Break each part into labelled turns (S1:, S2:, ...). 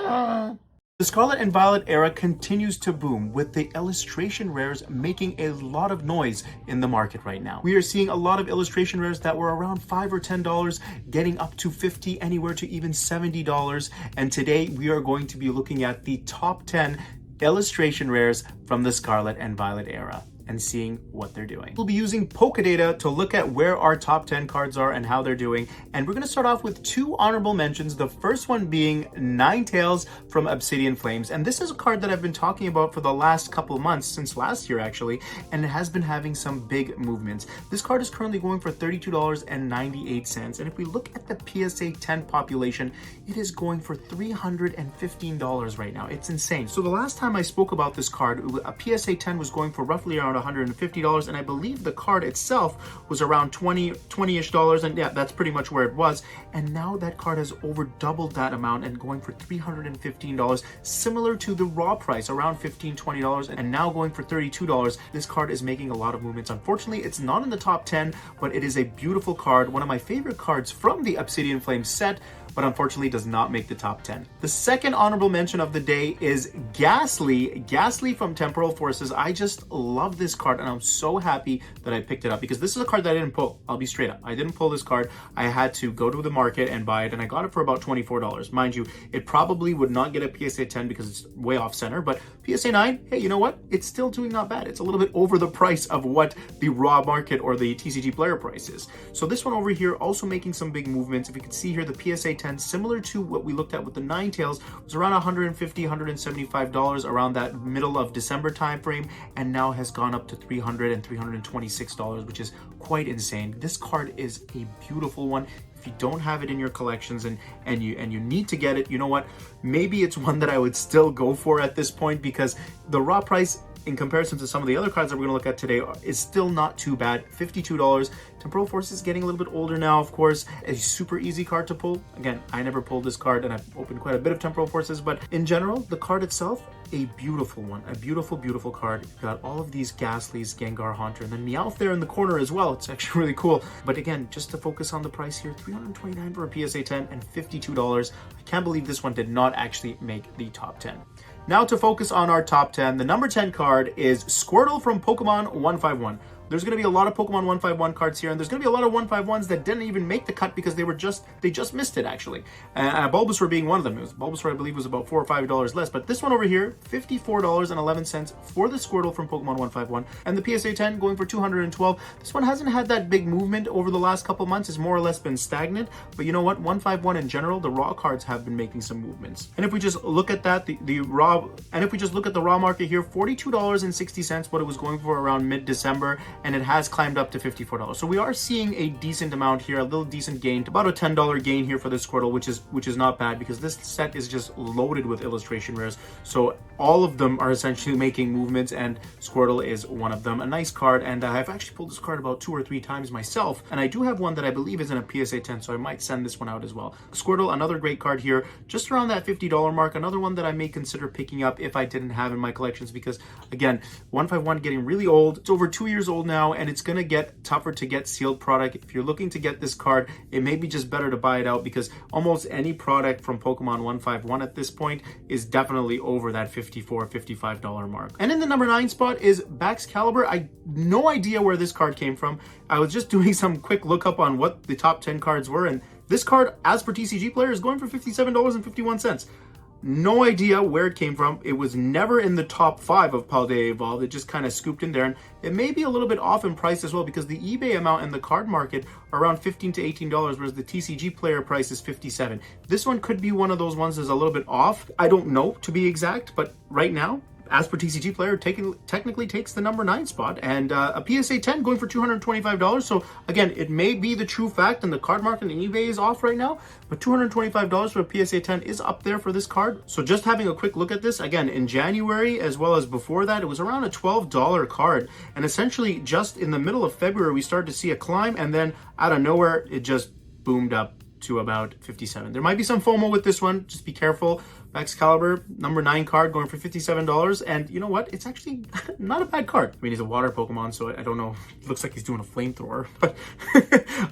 S1: The Scarlet and Violet era continues to boom, with the illustration rares making a lot of noise in the market right now. We are seeing a lot of illustration rares that were around $5 or $10 getting up to $50, anywhere to even $70. And today we are going to be looking at the top 10 illustration rares from the Scarlet and Violet era and seeing what they're doing. We'll be using Poké data to look at where our top 10 cards are and how they're doing. And we're gonna start off with two honorable mentions. The first one being Ninetales from Obsidian Flames. And this is a card that I've been talking about for the last couple of months, since last year actually, and it has been having some big movements. This card is currently going for $32.98. And if we look at the PSA 10 population, it is going for $315 right now. It's insane. So the last time I spoke about this card, a PSA 10 was going for roughly around $150, and I believe the card itself was around $20-ish, and yeah, that's pretty much where it was. And now that card has over doubled that amount and going for $315, similar to the raw price, around $15-20, and now going for $32. This card is making a lot of movements. Unfortunately, it's not in the top 10, but it is a beautiful card, one of my favorite cards from the Obsidian Flames set, but unfortunately does not make the top 10. The second honorable mention of the day is Ghastly. Ghastly from Temporal Forces. I just love this card, and I'm so happy that I picked it up, because this is a card that I didn't pull. I'll be straight up. I didn't pull this card. I had to go to the market and buy it, and I got it for about $24. Mind you, it probably would not get a PSA 10 because it's way off center, but PSA 9, hey, you know what? It's still doing not bad. It's a little bit over the price of what the raw market or the TCG player price is. So this one over here also making some big movements. If you can see here, the PSA 10, similar to what we looked at with the Ninetales, was around $150, $175 around that middle of December timeframe, and now has gone up to $300 and $326, which is quite insane. This card is a beautiful one. If you don't have it in your collections and you need to get it, you know what? Maybe it's one that I would still go for at this point, because the raw price in comparison to some of the other cards that we're going to look at today is still not too bad. $52. Temporal Force is getting a little bit older now, of course. A super easy card to pull. Again, I never pulled this card, and I've opened quite a bit of Temporal Forces, but in general, the card itself, a beautiful one. A beautiful, beautiful card. You've got all of these Ghastlies, Gengar, Haunter, and then Meowth there in the corner as well. It's actually really cool. But again, just to focus on the price here, $329 for a PSA 10 and $52. I can't believe this one did not actually make the top 10. Now to focus on our top 10, the number 10 card is Squirtle from Pokemon 151. There's going to be a lot of Pokemon 151 cards here, and there's going to be a lot of 151s that didn't even make the cut because they just missed it, actually. Bulbasaur being one of them. Bulbasaur, I believe, was about $4 or $5 less, but this one over here, $54.11 for the Squirtle from Pokemon 151, and the PSA 10 going for $212. This one hasn't had that big movement over the last couple months. It's more or less been stagnant, but you know what? 151 in general, the raw cards have been making some movements. And if we just look at that, if we just look at the raw market here, $42.60, what it was going for around mid-December, and it has climbed up to $54. So we are seeing a decent amount here, a little decent gain, about a $10 gain here for this Squirtle, which is not bad, because this set is just loaded with illustration rares. So all of them are essentially making movements, and Squirtle is one of them. A nice card, and I've actually pulled this card about 2 or 3 times myself, and I do have one that I believe is in a PSA 10, so I might send this one out as well. Squirtle, another great card here, just around that $50 mark. Another one that I may consider picking up if I didn't have in my collections, because again, 151 getting really old. It's over 2 years old now, and it's going to get tougher to get sealed product. If you're looking to get this card, it may be just better to buy it out, because almost any product from Pokemon 151 at this point is definitely over that $54, $55 mark. And in the number 9 spot is Baxcalibur. I no idea where this card came from. I was just doing some quick lookup on what the top 10 cards were, and this card, as per TCG Player, is going for $57.51. No idea where it came from. It was never in the top 5 of Paldea Evolved. It just kind of scooped in there, and it may be a little bit off in price as well, because the eBay amount in the card market are around $15 to $18, whereas the TCG Player price is $57. This one could be one of those ones that's a little bit off. I don't know, to be exact, but right now, as per TCG Player, technically takes the number 9 spot, and a PSA 10 going for $225. So again, it may be the true fact, and the card market and eBay is off right now, but $225 for a PSA 10 is up there for this card. So just having a quick look at this, again, in January, as well as before that, it was around a $12 card, and essentially just in the middle of February, we started to see a climb, and then out of nowhere, it just boomed up to about 57. There might be some FOMO with this one, just be careful. Excalibur, number 9 card, going for $57. And you know what? It's actually not a bad card. I mean, he's a water Pokemon, so I don't know. It looks like he's doing a flamethrower, but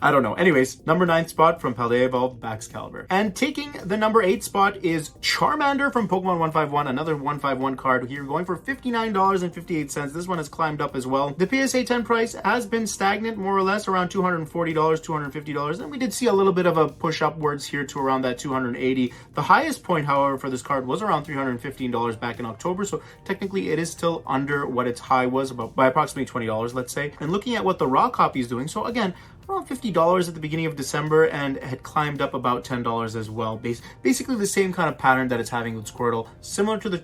S1: I don't know. Anyways, number 9 spot from Paldea Evolved, Excalibur. And taking the number 8 spot is Charmander from Pokemon 151, another 151 card here, going for $59.58. This one has climbed up as well. The PSA 10 price has been stagnant, more or less, around $240, $250. And we did see a little bit of a push upwards here to around that $280. The highest point, however, for this card was around $315 back in October, so technically it is still under what its high was, about by approximately $20, let's say. And looking at what the raw copy is doing, so again, around $50 at the beginning of December, and had climbed up about $10 as well. Basically the same kind of pattern that it's having with Squirtle, similar to the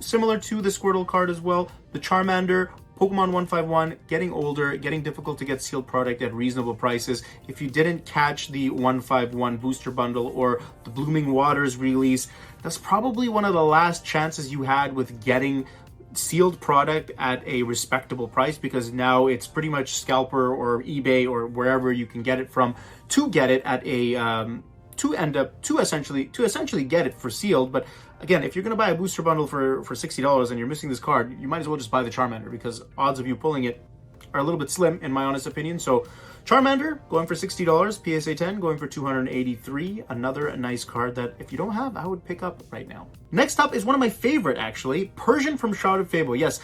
S1: Squirtle card as well. The Charmander, Pokemon 151, getting older, getting difficult to get sealed product at reasonable prices. If you didn't catch the 151 booster bundle or the Blooming Waters release, that's probably one of the last chances you had with getting sealed product at a respectable price, because now it's pretty much Scalper or eBay or wherever you can get it from to get it at a to essentially get it for sealed. But again, if you're going to buy a booster bundle for $60 and you're missing this card, you might as well just buy the Charmander, because odds of you pulling it are a little bit slim in my honest opinion. So Charmander going for $60, PSA 10 going for $283. Another nice card that if you don't have, I would pick up right now. Next up is one of my favorite, actually, Persian from Shrouded Fable. Yes,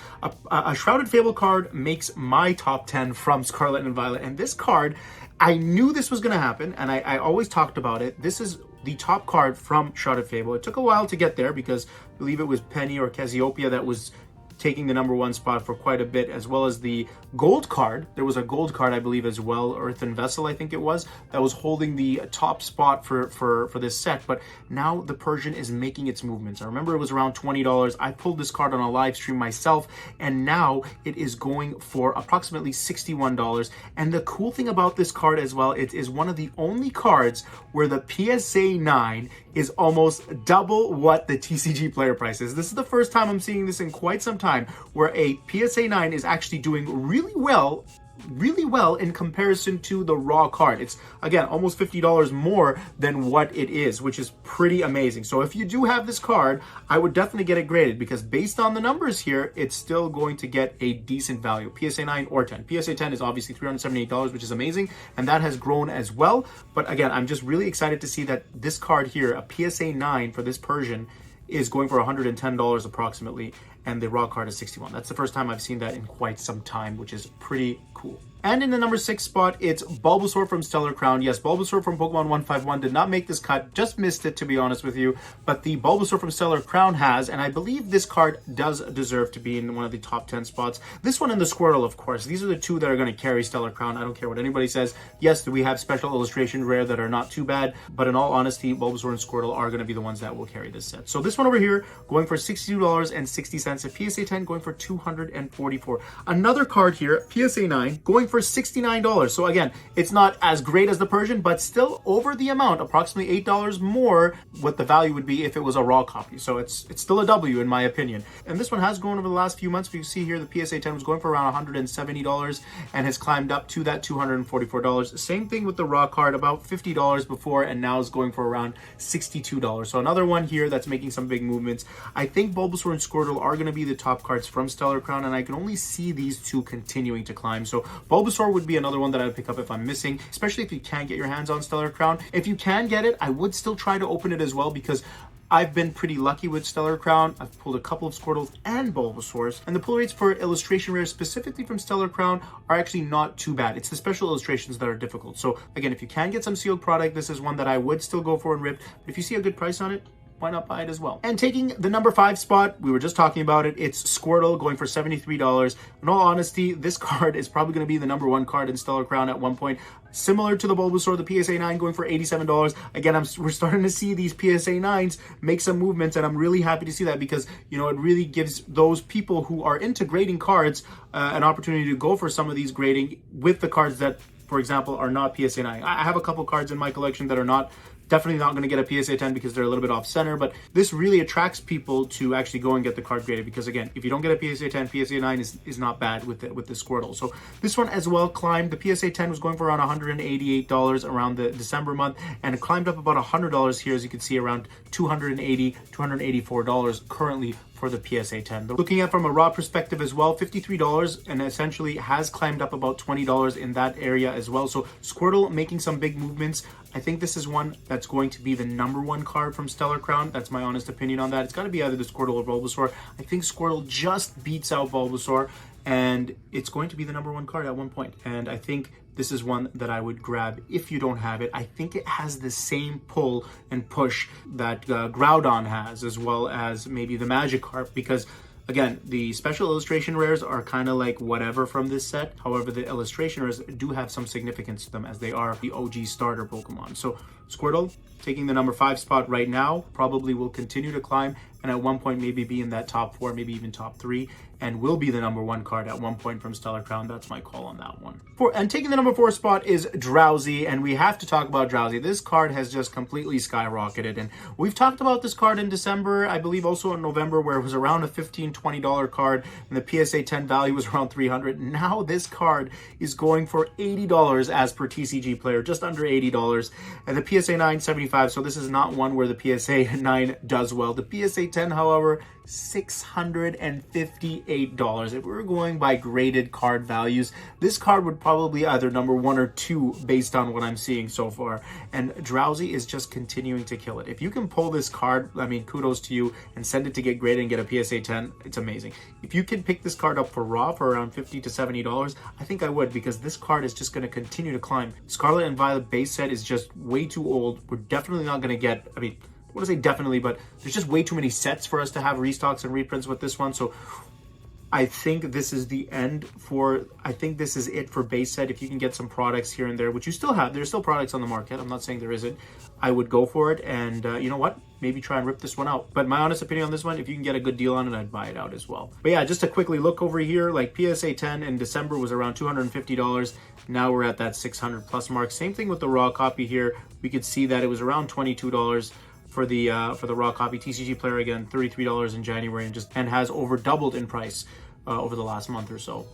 S1: a Shrouded Fable card makes my top 10 from Scarlet and Violet. And this card, I knew this was going to happen, and I always talked about it. This is the top card from Shrouded Fable. It took a while to get there because I believe it was Penny or Cassiopeia that was taking the number 1 spot for quite a bit, as well as the gold card. There was a gold card, I believe, as well, Earthen Vessel, I think it was, that was holding the top spot for this set. But now the Persian is making its movements. I remember it was around $20. I pulled this card on a live stream myself, and now it is going for approximately $61. And the cool thing about this card as well, it is one of the only cards where the PSA 9 is almost double what the TCG player price is. This is the first time I'm seeing this in quite some time, where a PSA 9 is actually doing really well in comparison to the raw card. It's, again, almost $50 more than what it is, which is pretty amazing. So if you do have this card, I would definitely get it graded, because based on the numbers here, it's still going to get a decent value, PSA 9 or 10. PSA 10 is obviously $378, which is amazing, and that has grown as well. But again, I'm just really excited to see that this card here, a PSA 9 for this Persian, is going for $110 approximately, and the raw card is $61. That's the first time I've seen that in quite some time, which is pretty cool. And in the number 6 spot, it's Bulbasaur from Stellar Crown. Yes, Bulbasaur from Pokemon 151 did not make this cut, just missed it, to be honest with you. But the Bulbasaur from Stellar Crown has, and I believe this card does deserve to be in one of the top 10 spots. This one and the Squirtle, of course. These are the two that are going to carry Stellar Crown. I don't care what anybody says. Yes, we have special illustration rare that are not too bad, but in all honesty, Bulbasaur and Squirtle are going to be the ones that will carry this set. So this one over here, going for $62.60. A PSA 10 going for $244. Another card here, PSA 9, going for $69. So again, it's not as great as the Persian, but still over the amount, approximately $8 more what the value would be if it was a raw copy. So it's still a W in my opinion. And this one has grown over the last few months. If you see here, the PSA 10 was going for around $170 and has climbed up to that $244. Same thing with the raw card, about $50 before, and now is going for around $62. So another one here that's making some big movements. I think Bulbasaur and Squirtle are going to be the top cards from Stellar Crown, and I can only see these two continuing to climb. So Bulbasaur would be another one that I would pick up if I'm missing, especially if you can't get your hands on Stellar Crown. If you can get it, I would still try to open it as well, because I've been pretty lucky with Stellar Crown. I've pulled a couple of Squirtles and Bulbasaurs, and the pull rates for illustration rares specifically from Stellar Crown are actually not too bad. It's the special illustrations that are difficult. So again, if you can get some sealed product, this is one that I would still go for and rip. But if you see a good price on it, why not buy it as well? And taking the number 5 spot, we were just talking about it, it's Squirtle going for $73. In all honesty, this card is probably going to be the number 1 card in Stellar Crown at one point. Similar to the Bulbasaur, the PSA 9 going for $87. Again, we're starting to see these PSA 9s make some movements, and I'm really happy to see that, because, you know, it really gives those people who are into grading cards an opportunity to go for some of these grading with the cards that, for example, are not PSA 9. I have a couple cards in my collection that are not Definitely not going to get a PSA 10 because they're a little bit off center, but this really attracts people to actually go and get the card graded because, again, if you don't get a PSA 10, PSA 9 is not bad with the Squirtle. So this one as well climbed. The PSA 10 was going for around $188 around the December month, and it climbed up about $100 here, as you can see, around $280, $284 currently for the PSA 10. Looking at from a raw perspective as well, $53, and essentially has climbed up about $20 in that area as well. So Squirtle making some big movements. I think this is one that's going to be the #1 card from Stellar Crown. That's my honest opinion on that. It's got to be either the Squirtle or Bulbasaur. I think Squirtle just beats out Bulbasaur, and it's going to be the #1 card at one point. And I think this is one that I would grab if you don't have it. I think it has the same pull and push that Groudon has, as well as maybe the Magikarp, because again, the special illustration rares are kind of like whatever from this set. However, the illustration rares do have some significance to them, as they are the OG starter Pokemon. So Squirtle taking the #5 spot right now, probably will continue to climb, and at one point maybe be in that top 4, maybe even top 3, and will be the #1 card at one point from Stellar Crown. That's my call on that one. And taking the #4 spot is Drowsy, and we have to talk about Drowsy. This card has just completely skyrocketed, and we've talked about this card in December, I believe also in November, where it was around a $15, $20 card, and the PSA 10 value was around $300. Now this card is going for $80 as per TCG Player, just under $80, and the PSA 9, $75, so this is not one where the PSA 9 does well. The PSA 10, however, $658. If we were going by graded card values, this card would probably either #1 or 2 based on what I'm seeing so far. And Drowsy is just continuing to kill it. If you can pull this card, I mean, kudos to you, and send it to get graded and get a PSA 10, it's amazing. If you can pick this card up for raw for around $50 to $70, I think I would, because this card is just going to continue to climb. Scarlet and Violet base set is just way too old. We're definitely not going to get, I mean, I want to say definitely, but there's just way too many sets for us to have restocks and reprints with this one. So I think this is the end for, I think this is it for base set. If you can get some products here and there, which you still have, there's still products on the market. I'm not saying there isn't. I would go for it. And you know what? Maybe try and rip this one out. But my honest opinion on this one, if you can get a good deal on it, I'd buy it out as well. But yeah, just to quickly look over here, like PSA 10 in December was around $250. Now we're at that 600 plus mark. Same thing with the raw copy here. We could see that it was around $22 for the raw copy. TCG Player, again, $33 in January, and has over doubled in price over the last month or so.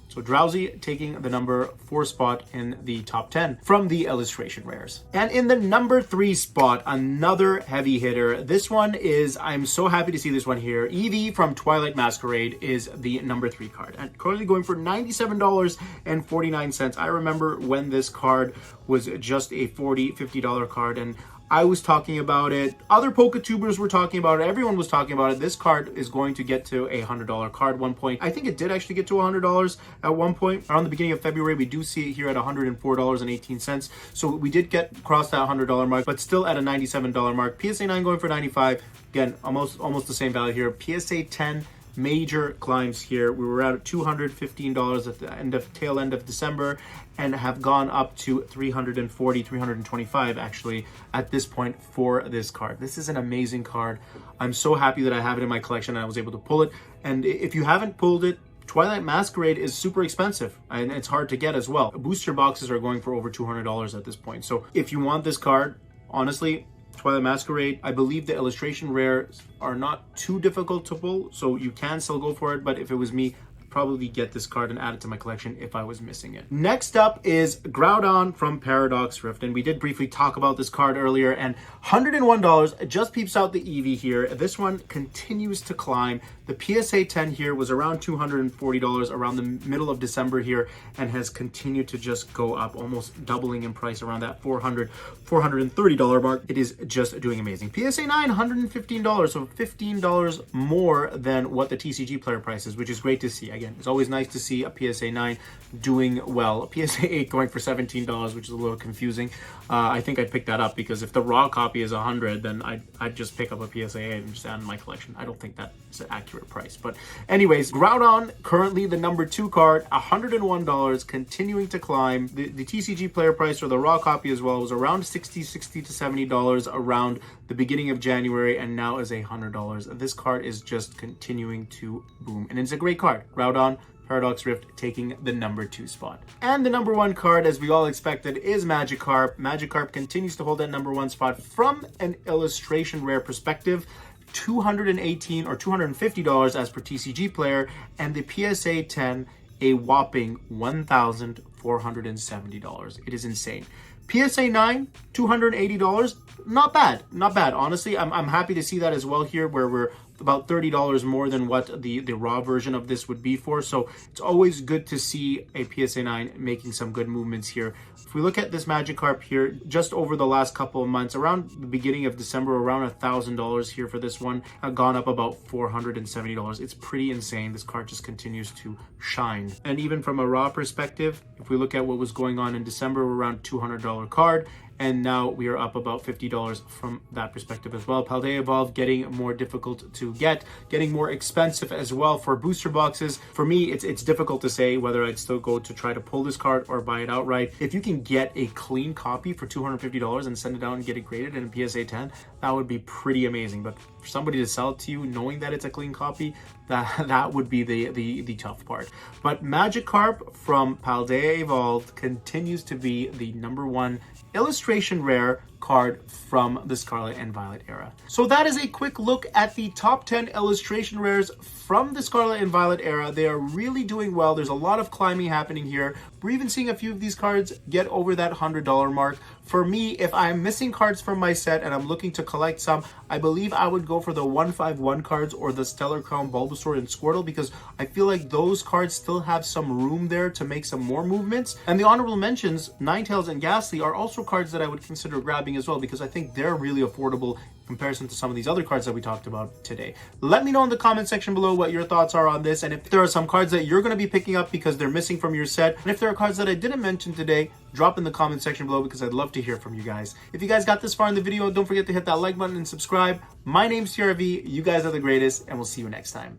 S1: So Drowsy taking the #4 spot in the top 10 from the illustration rares. And in the #3 spot, another heavy hitter. This one is, I'm so happy to see this one here. Eevee from Twilight Masquerade is the #3 card, and currently going for $97.49. I remember when this card was just a $40, $50 card, and I was talking about it. Other PokeTubers were talking about it. Everyone was talking about it. This card is going to get to a $100 card at one point. I think it did actually get to $100 at one point. Around the beginning of February, we do see it here at $104.18. So we did get across that $100 mark, but still at a $97 mark. PSA 9 going for $95. Again, almost the same value here. PSA 10, major climbs here. We were at $215 at the tail end of December, and have gone up to $340, $325 actually at this point for this card. This is an amazing card. I'm so happy that I have it in my collection and I was able to pull it. And if you haven't pulled it, Twilight Masquerade is super expensive and it's hard to get as well. Booster boxes are going for over $200 at this point. So if you want this card, honestly, Twilight Masquerade, I believe the illustration rares are not too difficult to pull, so you can still go for it. But if it was me, I'd probably get this card and add it to my collection if I was missing it. Next up is Groudon from Paradox Rift, and we did briefly talk about this card earlier, and $101 just peeps out the Eevee here. This one continues to climb. The PSA 10 here was around $240 around the middle of December here, and has continued to just go up, almost doubling in price around that $430 mark. It is just doing amazing. PSA 9, $115, so $15 more than what the TCG Player price is, which is great to see. Again, it's always nice to see a PSA 9 doing well. A PSA 8 going for $17, which is a little confusing. I think I'd pick that up, because if the raw copy is 100, then I'd just pick up a PSA 8 and just add in my collection. I don't think that's an accurate price. But anyways, Groudon, currently the #2 card, $101, continuing to climb. The TCG Player price, or the raw copy as well, was around $60 to $70 around the beginning of January, and now is $100. This card is just continuing to boom, and it's a great card. Groudon, Paradox Rift taking the number 2 spot. And the number 1 card, as we all expected, is Magikarp. Magikarp continues to hold that number 1 spot from an illustration rare perspective. $218 or $250 as per TCG Player, and the PSA 10 a whopping $1,470. It is insane. PSA 9, $280. Not bad. Not bad. Honestly, I'm happy to see that as well here, where we're about $30 more than what the raw version of this would be for. So it's always good to see a PSA 9 making some good movements here. If we look at this Magikarp here, just over the last couple of months, around the beginning of December, around $1,000 here for this one, gone up about $470. It's pretty insane. This card just continues to shine. And even from a raw perspective, if we look at what was going on in December, we're around $200 card. And now we are up about $50 from that perspective as well. Paldea Evolved getting more difficult to get, getting more expensive as well for booster boxes. For me, it's difficult to say whether I'd still go to try to pull this card or buy it outright. If you can get a clean copy for $250 and send it out and get it graded in a PSA 10, that would be pretty amazing. But for somebody to sell it to you knowing that it's a clean copy, that would be the tough part. But Magikarp from Paldea Evolved continues to be the number 1 illustration rare card from the Scarlet and Violet era. So that is a quick look at the top 10 illustration rares from the Scarlet and Violet era. They are really doing well. There's a lot of climbing happening here. We're even seeing a few of these cards get over that $100 mark. For me, if I'm missing cards from my set and I'm looking to collect some, I believe I would go for the 151 cards or the Stellar Crown Bulbasaur and Squirtle, because I feel like those cards still have some room there to make some more movements. And the honorable mentions, Ninetales and Ghastly, are also cards that I would consider grabbing as well, because I think they're really affordable in comparison to some of these other cards that we talked about today. Let me know in the comment section below what your thoughts are on this, and if there are some cards that you're going to be picking up because they're missing from your set, and if there are cards that I didn't mention today, drop in the comment section below, because I'd love to hear from you guys. If you guys got this far in the video, don't forget to hit that like button and subscribe. My name's TRV, you guys are the greatest, and we'll see you next time.